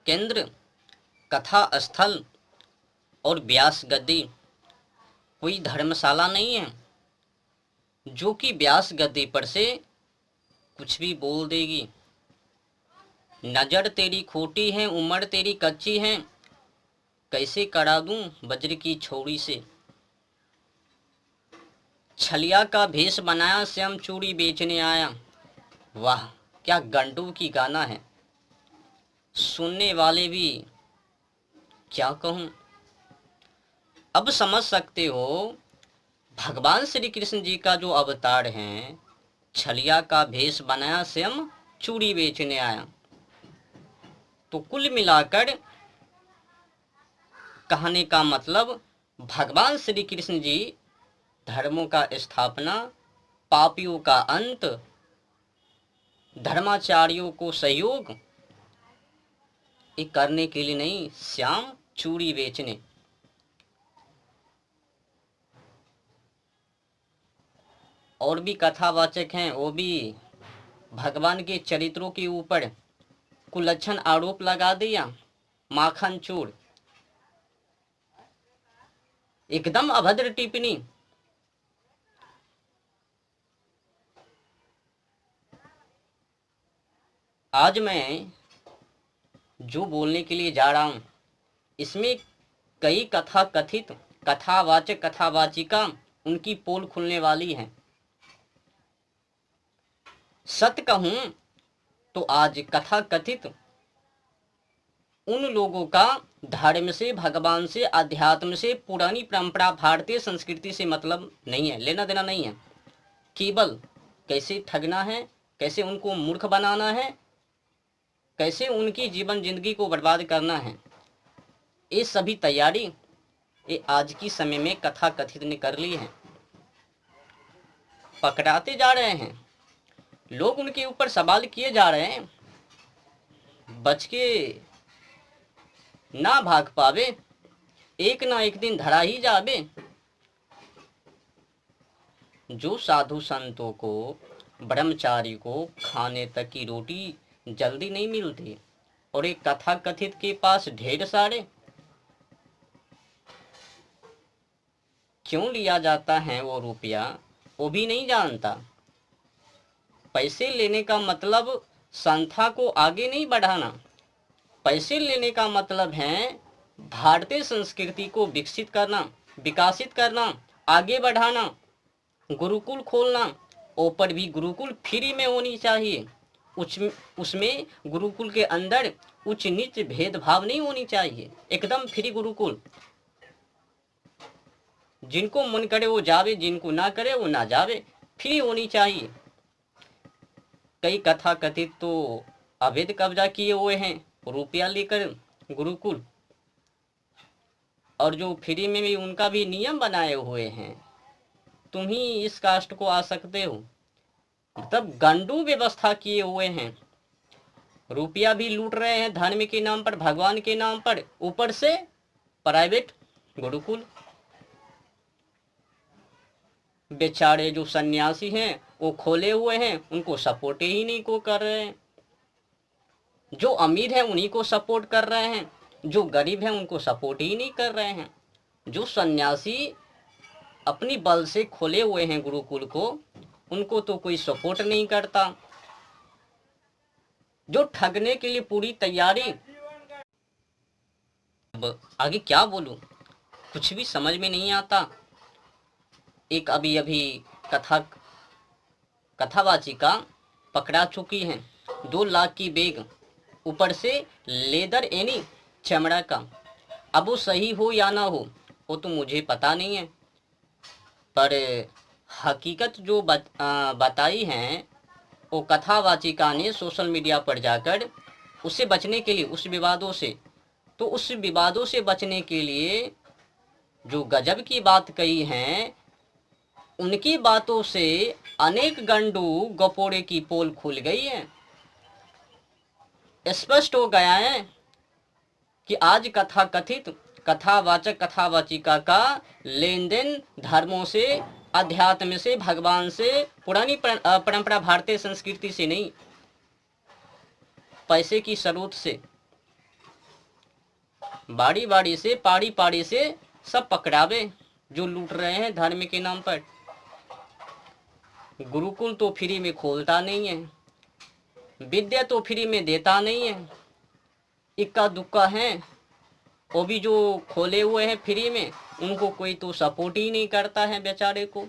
केंद्र कथा स्थल और व्यास गद्दी कोई धर्मशाला नहीं है जो कि व्यास गद्दी पर से कुछ भी बोल देगी। नजर तेरी खोटी है, उम्र तेरी कच्ची है, कैसे करा दूं वज्र की छोड़ी से। छलिया का भेष बनाया, स्वयं चूड़ी बेचने आया। वाह क्या गंडू की गाना है, सुनने वाले भी क्या कहूं। अब समझ सकते हो भगवान श्री कृष्ण जी का जो अवतार है, छलिया का भेष बनाया, स्वयं चूड़ी बेचने आया। तो कुल मिलाकर कहने का मतलब भगवान श्री कृष्ण जी धर्मों का स्थापना, पापियों का अंत, धर्माचार्यों को सहयोग ये करने के लिए नहीं, श्याम चूड़ी बेचने। और भी कथावाचक हैं, वो भी भगवान के चरित्रों के ऊपर कुलक्षण आरोप लगा दिया। माखन चोर, एकदम अभद्र टिप्पणी। आज मैं जो बोलने के लिए जा रहा हूं इसमें कई कथा कथित कथावाचक कथावाचिका उनकी पोल खुलने वाली है। सत्य कहूं तो आज कथा कथित उन लोगों का धर्म से, भगवान से, अध्यात्म से, पुरानी परंपरा, भारतीय संस्कृति से मतलब नहीं है, लेना देना नहीं है। केवल कैसे ठगना है, कैसे उनको मूर्ख बनाना है, कैसे उनकी जीवन जिंदगी को बर्बाद करना है, ये सभी तैयारी ये आज की समय में कथा कथित ने कर ली है। पकड़ाते जा रहे हैं लोग, उनके ऊपर सवाल किए जा रहे हैं, बच के ना भाग पावे, एक ना एक दिन धरा ही जावे। जो साधु संतों को, ब्रह्मचारी को खाने तक की रोटी जल्दी नहीं मिलती और एक कथा कथित के पास ढेर सारे, क्यों लिया जाता है वो रुपया वो भी नहीं जानता। पैसे लेने का मतलब संस्था को आगे नहीं बढ़ाना, पैसे लेने का मतलब है भारतीय संस्कृति को विकसित करना, विकासित करना, आगे बढ़ाना, गुरुकुल खोलना। ऊपर भी गुरुकुल फ्री में होनी चाहिए, उसमें गुरुकुल के अंदर उच्च नीच भेदभाव नहीं होनी चाहिए, एकदम फ्री गुरुकुल। जिनको मन करे वो जावे, जिनको ना करे वो ना जावे, फ्री होनी चाहिए। कई कथा कथित तो अवैध कब्जा किए हुए हैं रुपया लेकर गुरुकुल, और जो फ्री में भी उनका भी नियम बनाए हुए हैं, तुम ही इस कास्ट को आ सकते हो, मतलब गंडू व्यवस्था किए हुए हैं। रुपया भी लूट रहे हैं धर्म के नाम पर, भगवान के नाम पर, ऊपर से प्राइवेट गुरुकुल। बेचारे जो सन्यासी हैं वो खोले हुए हैं, उनको सपोर्ट ही नहीं को कर रहे हैं। जो अमीर है उन्हीं को सपोर्ट कर रहे हैं, जो गरीब है उनको सपोर्ट ही नहीं कर रहे हैं। जो सन्यासी अपनी बल से खोले हुए हैं गुरुकुल को, उनको तो कोई सपोर्ट नहीं करता। जो ठगने के लिए पूरी तैयारी, अब आगे क्या बोलूं, कुछ भी समझ में नहीं आता। एक अभी अभी कथावाचिका पकड़ा चुकी हैं, 2 लाख की बैग, ऊपर से लेदर यानी चमड़ा का। अब वो सही हो या ना हो वो तो मुझे पता नहीं है, पर हकीकत जो बताई हैं वो कथावाचिका ने सोशल मीडिया पर जाकर, उससे बचने के लिए, उस विवादों से, तो उस विवादों से बचने के लिए जो गजब की बात कही हैं, उनकी बातों से अनेक गंडू गपोड़े की पोल खुल गई है। स्पष्ट हो गया है कि आज कथा कथित कथावाचक कथावाचिका का लेन देन धर्मों से, अध्यात्म से, भगवान से, पुरानी परंपरा, भारतीय संस्कृति से नहीं, पैसे की स्रोत से। बारी बारी से, पारी पारी से सब पकड़ावे जो लूट रहे हैं धर्म के नाम पर। गुरुकुल तो फ्री में खोलता नहीं है, विद्या तो फ्री में देता नहीं है, इक्का दुक्का है, वो भी जो खोले हुए हैं फ्री में उनको कोई तो सपोर्ट ही नहीं करता है बेचारे को।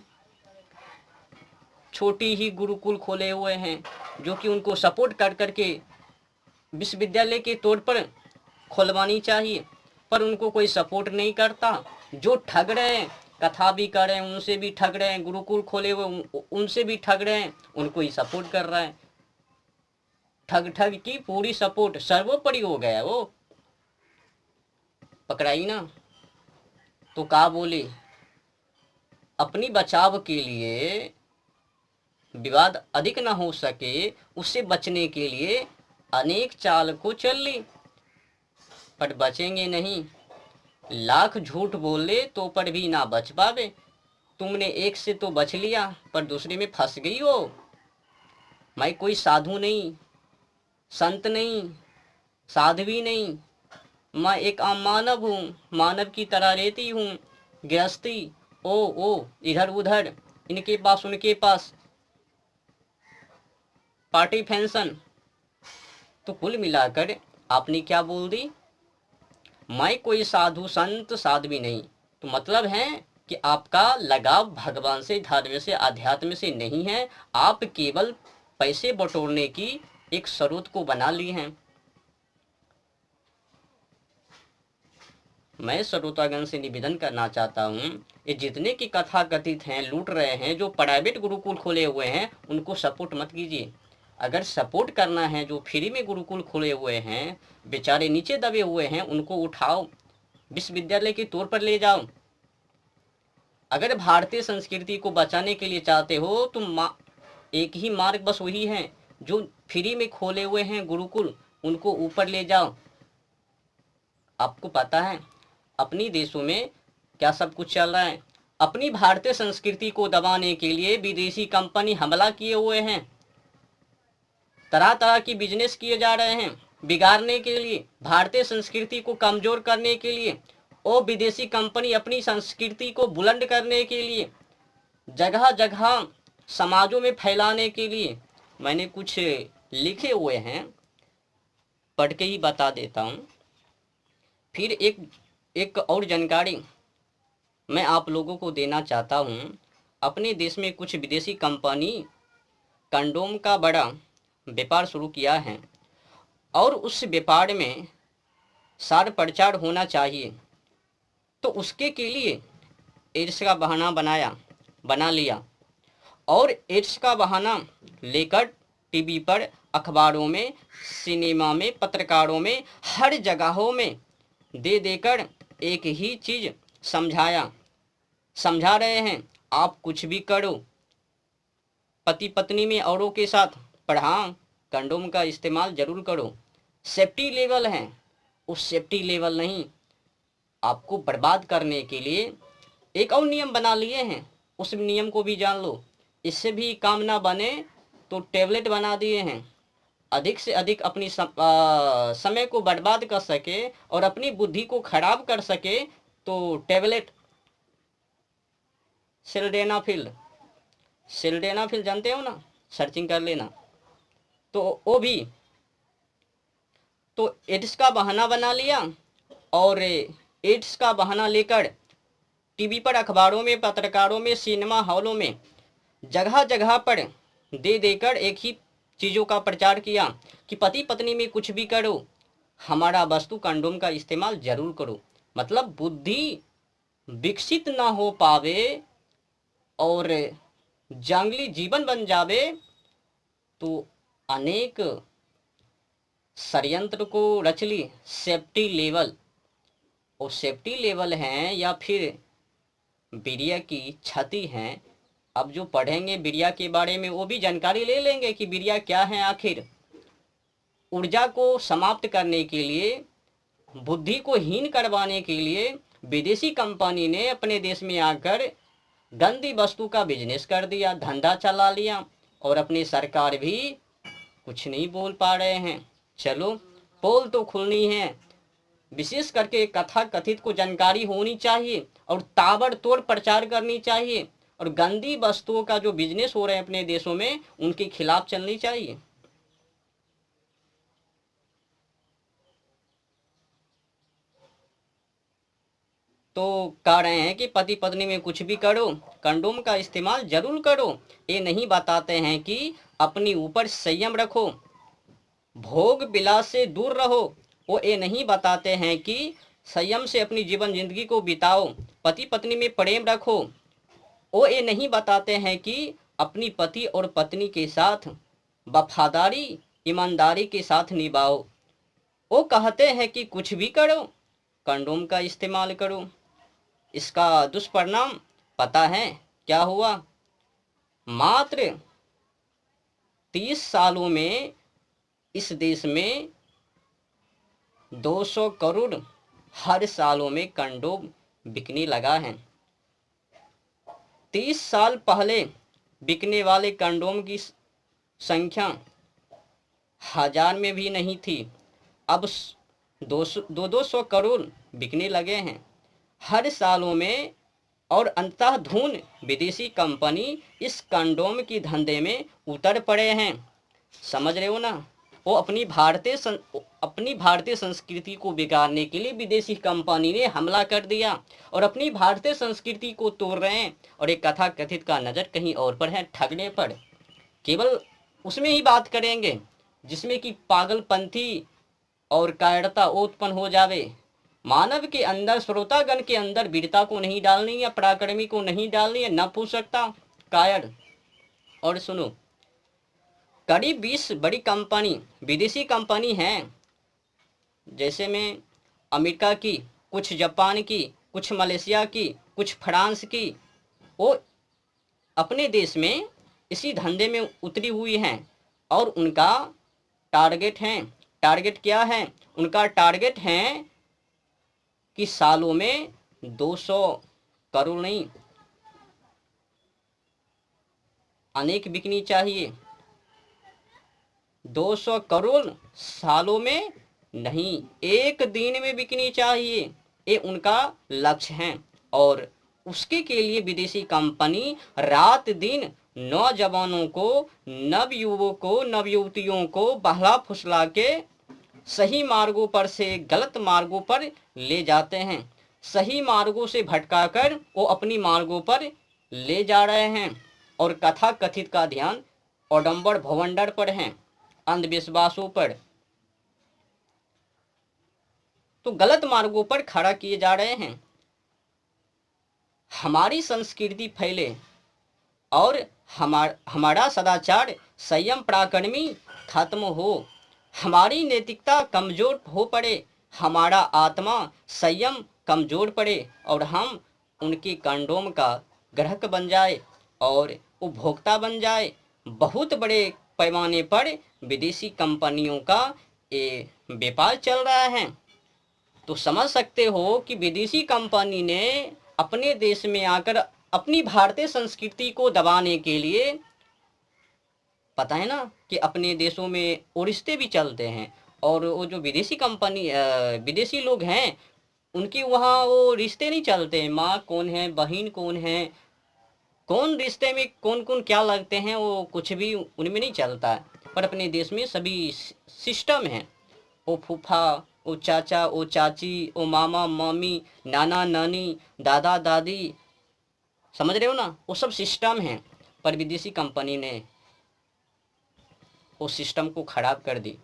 छोटी ही गुरुकुल खोले हुए हैं जो कि उनको सपोर्ट कर करके विश्वविद्यालय के तौर पर खुलवानी चाहिए, पर उनको कोई सपोर्ट नहीं करता। जो ठग रहे हैं, कथा भी कर रहे हैं उनसे भी ठग रहे हैं, गुरुकुल खोले हुए उनसे भी ठग रहे हैं, उनको ही सपोर्ट कर रहा है। ठग ठग की पूरी सपोर्ट, सर्वोपरि हो गया वो। पकड़ाई ना तो का बोले, अपनी बचाव के लिए विवाद अधिक ना हो सके उससे बचने के लिए अनेक चाल को चल ली, पर बचेंगे नहीं। लाख झूठ बोल ले तो पर भी ना बच पावे। तुमने एक से तो बच लिया पर दूसरे में फंस गई हो। मैं कोई साधु नहीं, संत नहीं, साध्वी नहीं, मैं एक आम मानव हूँ, मानव की तरह रहती हूँ। गृहस्थी ओ इधर उधर, इनके पास उनके पास, पार्टी फैंसन। तो कुल मिलाकर आपने क्या बोल दी, मैं कोई साधु संत साध्वी नहीं। तो मतलब है कि आपका लगाव भगवान से, धर्म से, अध्यात्म से नहीं है। आप केवल पैसे बटोरने की एक स्रोत को बना ली हैं। मैं श्रोतागण से निवेदन करना चाहता हूँ, ये जितने की कथा कथित हैं, लूट रहे हैं, जो प्राइवेट गुरुकुल खोले हुए हैं उनको सपोर्ट मत कीजिए। अगर सपोर्ट करना है, जो फ्री में गुरुकुल खोले हुए हैं, बेचारे नीचे दबे हुए हैं, उनको उठाओ, विश्वविद्यालय के तौर पर ले जाओ। अगर भारतीय संस्कृति को बचाने के लिए चाहते हो तो एक ही मार्ग बस वही है, जो फ्री में खोले हुए हैं गुरुकुल उनको ऊपर ले जाओ। आपको पता है अपनी देशों में क्या सब कुछ चल रहा है। अपनी भारतीय संस्कृति को दबाने के लिए विदेशी कंपनी हमला किए हुए हैं, तरह तरह की बिजनेस किए जा रहे हैं बिगाड़ने के लिए, भारतीय संस्कृति को कमजोर करने के लिए। और विदेशी कंपनी अपनी संस्कृति को बुलंद करने के लिए, जगह जगह समाजों में फैलाने के लिए। मैंने कुछ लिखे हुए हैं, पढ़ के ही बता देता हूँ। फिर एक और जानकारी मैं आप लोगों को देना चाहता हूँ। अपने देश में कुछ विदेशी कंपनी कंडोम का बड़ा व्यापार शुरू किया है और उस व्यापार में सार प्रचार होना चाहिए। तो उसके के लिए एड्स का बहाना बना लिया और एड्स का बहाना लेकर टीवी पर, अखबारों में, सिनेमा में, पत्रकारों में, हर जगहों में दे देकर एक ही चीज़ समझा रहे हैं, आप कुछ भी करो, पति पत्नी में औरों के साथ, पर हाँ कंडोम का इस्तेमाल जरूर करो। सेफ्टी लेवल है, उस सेफ्टी लेवल नहीं, आपको बर्बाद करने के लिए एक और नियम बना लिए हैं, उस नियम को भी जान लो। इससे भी काम ना बने तो टैबलेट बना दिए हैं, अधिक से अधिक अपनी समय को बर्बाद कर सके और अपनी बुद्धि को खराब कर सके तो टैबलेट सिल्डेनाफिल जानते हो ना, सर्चिंग कर लेना। तो वो भी तो एड्स का बहाना बना लिया और एड्स का बहाना लेकर टीवी पर, अखबारों में, पत्रकारों में, सिनेमा हॉलों में, जगह जगह पर दे देकर एक ही चीज़ों का प्रचार किया कि पति पत्नी में कुछ भी करो, हमारा वस्तु कंडोम का इस्तेमाल जरूर करो। मतलब बुद्धि विकसित ना हो पावे और जंगली जीवन बन जावे तो अनेक षड्यंत्र को रच ली। सेफ्टी लेवल, और सेफ्टी लेवल हैं या फिर वीर्य की क्षति हैं। अब जो पढ़ेंगे वीर्य के बारे में वो भी जानकारी ले लेंगे कि वीर्य क्या है आखिर। ऊर्जा को समाप्त करने के लिए, बुद्धि को हीन करवाने के लिए विदेशी कंपनी ने अपने देश में आकर गंदी वस्तु का बिजनेस कर दिया, धंधा चला लिया और अपनी सरकार भी कुछ नहीं बोल पा रहे हैं। चलो पोल तो खुलनी है, विशेष करके कथा कथित को जानकारी होनी चाहिए और ताबड़तोड़ प्रचार करनी चाहिए, और गंदी वस्तुओं का जो बिजनेस हो रहे हैं अपने देशों में उनके खिलाफ चलनी चाहिए। तो कह रहे हैं कि पति पत्नी में कुछ भी करो, कंडोम का इस्तेमाल जरूर करो। ये नहीं बताते हैं कि अपनी ऊपर संयम रखो, भोग विलास से दूर रहो। वो ये नहीं बताते हैं कि संयम से अपनी जीवन जिंदगी को बिताओ, पति पत्नी में प्रेम रखो। वो ये नहीं बताते हैं कि अपनी पति और पत्नी के साथ वफादारी ईमानदारी के साथ निभाओ। वो कहते हैं कि कुछ भी करो, कंडोम का इस्तेमाल करो। इसका दुष्परिणाम पता है क्या हुआ? मात्र 30 सालों में इस देश में 200 करोड़ हर सालों में कंडोम बिकने लगा है। 30 साल पहले बिकने वाले कंडोम की संख्या 1000 में भी नहीं थी, अब 200 करोड़ बिकने लगे हैं हर सालों में। और अंधाधुंध विदेशी कंपनी इस कंडोम की धंधे में उतर पड़े हैं। समझ रहे हो ना? वो अपनी भारतीय संस्कृति को बिगाड़ने के लिए विदेशी कंपनी ने हमला कर दिया और अपनी भारतीय संस्कृति को तोड़ रहे हैं। और एक कथा कथित का नज़र कहीं और पर है, ठगने पर। केवल उसमें ही बात करेंगे जिसमें कि पागलपंथी और कायरता उत्पन्न हो जावे। मानव के अंदर, श्रोतागण के अंदर वीरता को नहीं डालनी है, पराक्रमी को नहीं डालनी है, न पूछ सकता कायर। और सुनो, करीब 20 बड़ी कंपनी विदेशी कंपनी हैं, जैसे में अमेरिका की, कुछ जापान की, कुछ मलेशिया की, कुछ फ्रांस की, वो अपने देश में इसी धंधे में उतरी हुई हैं। और उनका टारगेट क्या है? उनका टारगेट है कि सालों में 200 करोड़ नहीं, अनेक बिकनी चाहिए। 200 करोड़ सालों में नहीं, एक दिन में बिकनी चाहिए, ये उनका लक्ष्य है। और उसके के लिए विदेशी कंपनी रात दिन नौजवानों को, नवयुवकों, नवयुवतियों को बहला फुसला के सही मार्गों पर से गलत मार्गों पर ले जाते हैं। सही मार्गों से भटकाकर वो अपनी मार्गों पर ले जा रहे हैं। और कथा कथित का ध्यान औडंबर भवंडर पर है, अंधविश्वासों पर, तो गलत मार्गों पर खड़ा किए जा रहे हैं। हमारी संस्कृति फैले और हमारा सदाचार संयम पराक्रमी खत्म हो, हमारी नैतिकता कमजोर हो पड़े, हमारा आत्मा संयम कमजोर पड़े और हम उनके कंडोम का ग्राहक बन जाए और उपभोक्ता बन जाए। बहुत बड़े पैमाने पर विदेशी कंपनियों का ये व्यापार चल रहा है। तो समझ सकते हो कि विदेशी कंपनी ने अपने देश में आकर अपनी भारतीय संस्कृति को दबाने के लिए, पता है ना कि अपने देशों में वो रिश्ते भी चलते हैं। और वो जो विदेशी लोग हैं उनकी वहाँ वो रिश्ते नहीं चलते हैं। माँ कौन है, बहन कौन है, कौन रिश्ते में कौन कौन क्या लगते हैं, वो कुछ भी उनमें नहीं चलता है। पर अपने देश में सभी सिस्टम है। वो फूफा, वो चाचा, वो चाची, वो मामा मामी, नाना नानी, दादा दादी, समझ रहे हो ना? वो सब सिस्टम है। पर विदेशी कंपनी ने उस सिस्टम को खराब कर दी।